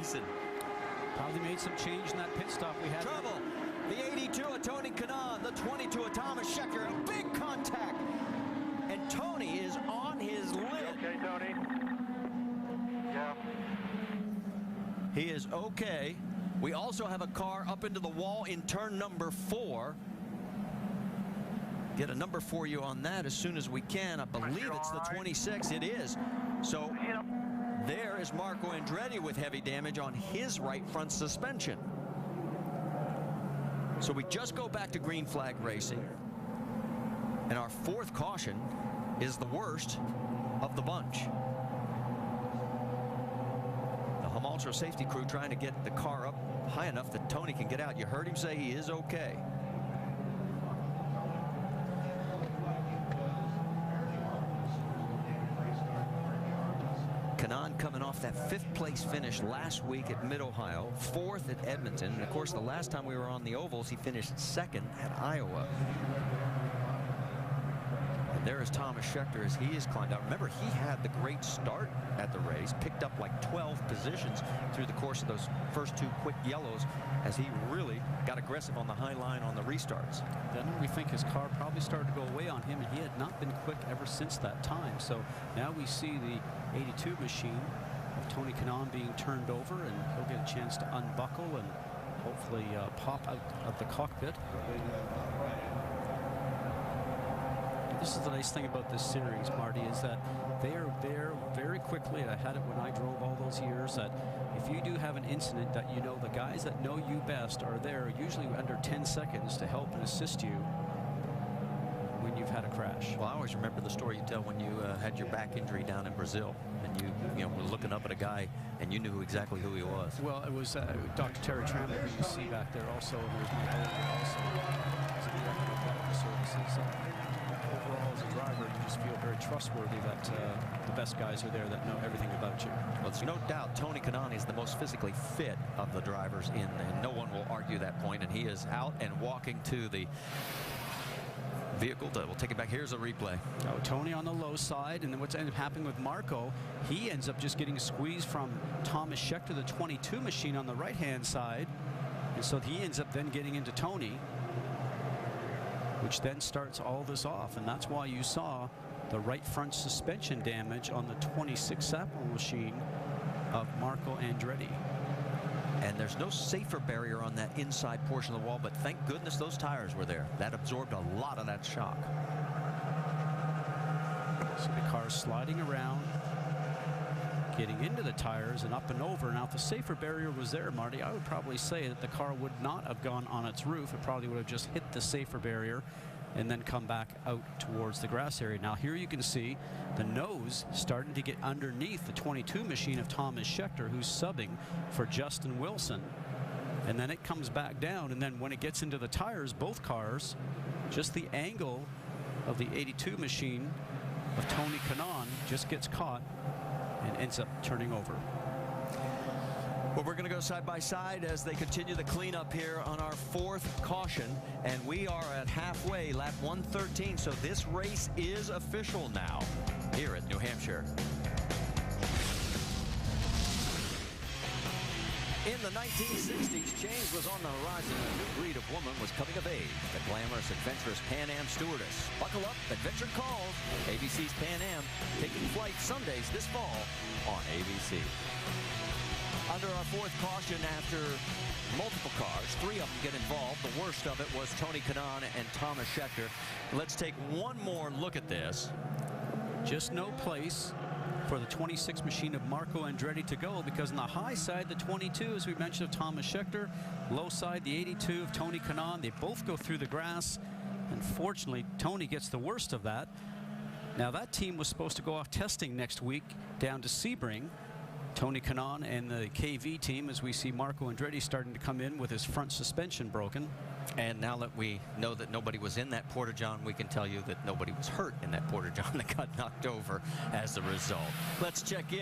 racing. Probably made some change in that pit stop we had. Trouble. The 82 of Tony Kanaan, the 22 of Tomas Scheckter. A big contact. And Tony is on his lid. Okay, Tony? Yeah. He is okay. We also have a car up into the wall in turn number 4. Get a number for you on that as soon as we can. I believe it's the 26. It is. So there is Marco Andretti with heavy damage on his right front suspension. So we just go back to green flag racing. And our 4th caution is the worst of the bunch. The Hum Ultra safety crew trying to get the car up high enough that Tony can get out. You heard him say he is okay. Kanaan coming off that 5th place finish last week at Mid-Ohio, 4th at Edmonton, and of course the last time we were on the ovals he finished 2nd at Iowa. And there is Tomas Scheckter as he is climbed out. Remember, he had the great start at the race, picked up like 12 positions through the course of those first 2 quick yellows as he really got aggressive on the high line on the restarts. Then we think his car probably started to go away on him, and he had not been quick ever since that time. So now we see the 82 machine of Tony Kanaan being turned over, and he'll get a chance to unbuckle and hopefully pop out of the cockpit. This is the nice thing about this series, Marty, is that they are there very quickly. I had it when I drove all those years, that if you do have an incident, that you know the guys that know you best are there usually under 10 seconds to help and assist you when you've had a crash. Well, I always remember the story you tell when you had your back injury down in Brazil, and you were looking up at a guy and you knew exactly who he was. Well, it was Dr. Terry Trammell, who you see back there also. There was my brother also. He's a director of medical services. Overall, as a driver, you just feel very trustworthy that the best guys are there that know everything about you. Well, there's no doubt Tony Kanaan is the most physically fit of the drivers in, and no one will argue that point, and he is out and walking to the vehicle. We'll take it back. Here's a replay. Oh, Tony on the low side, and then what's ended up happening with Marco, he ends up just getting squeezed from Tomas Scheckter, the 22 machine, on the right-hand side, and so he ends up then getting into Tony, which then starts all this off, and that's why you saw the right front suspension damage on the 26 sample machine of Marco Andretti. And there's no safer barrier on that inside portion of the wall, but thank goodness those tires were there. That absorbed a lot of that shock. So the car's sliding around, getting into the tires and up and over. Now, if the safer barrier was there, Marty, I would probably say that the car would not have gone on its roof. It probably would have just hit the safer barrier and then come back out towards the grass area. Now, here you can see the nose starting to get underneath the 22 machine of Tomas Scheckter, who's subbing for Justin Wilson. And then it comes back down, and then when it gets into the tires, both cars, just the angle of the 82 machine of Tony Kanaan just gets caught and ends up turning over. Well, we're going to go side by side as they continue the cleanup here on our 4th caution, and we are at halfway, lap 113, so this race is official now here at New Hampshire. In the 1960s, change was on the horizon. A new breed of woman was coming of age, the glamorous, adventurous Pan Am stewardess. Buckle up, adventure calls. ABC's Pan Am taking flight Sundays this fall on ABC. Under our 4th caution, after multiple cars, 3 of them get involved. The worst of it was Tony Kanaan and Tomas Scheckter. Let's take one more look at this. Just no place for the 26 machine of Marco Andretti to go, because on the high side, the 22, as we mentioned, of Tomas Scheckter, low side, the 82 of Tony Kanaan. They both go through the grass. Unfortunately, Tony gets the worst of that. Now, that team was supposed to go off testing next week down to Sebring. Tony Kanaan and the KV team, as we see Marco Andretti starting to come in with his front suspension broken. And now that we know that nobody was in that Portajohn, we can tell you that nobody was hurt in that Portajohn that got knocked over as a result. Let's check in.